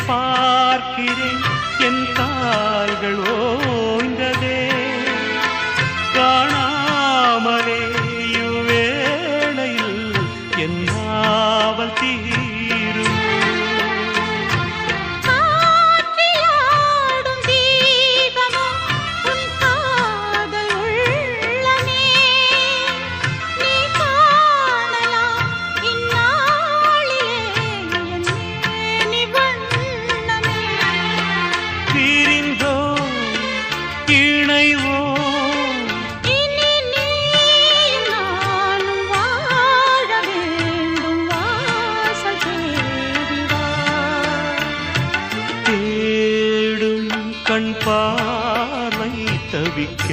பார்க்கிறேன் என் கால்கள் ஓய்ந்ததே காணாமலே இவ்வேளையில் என் நாவல் தீரும் கண் பார்வை தவிக்க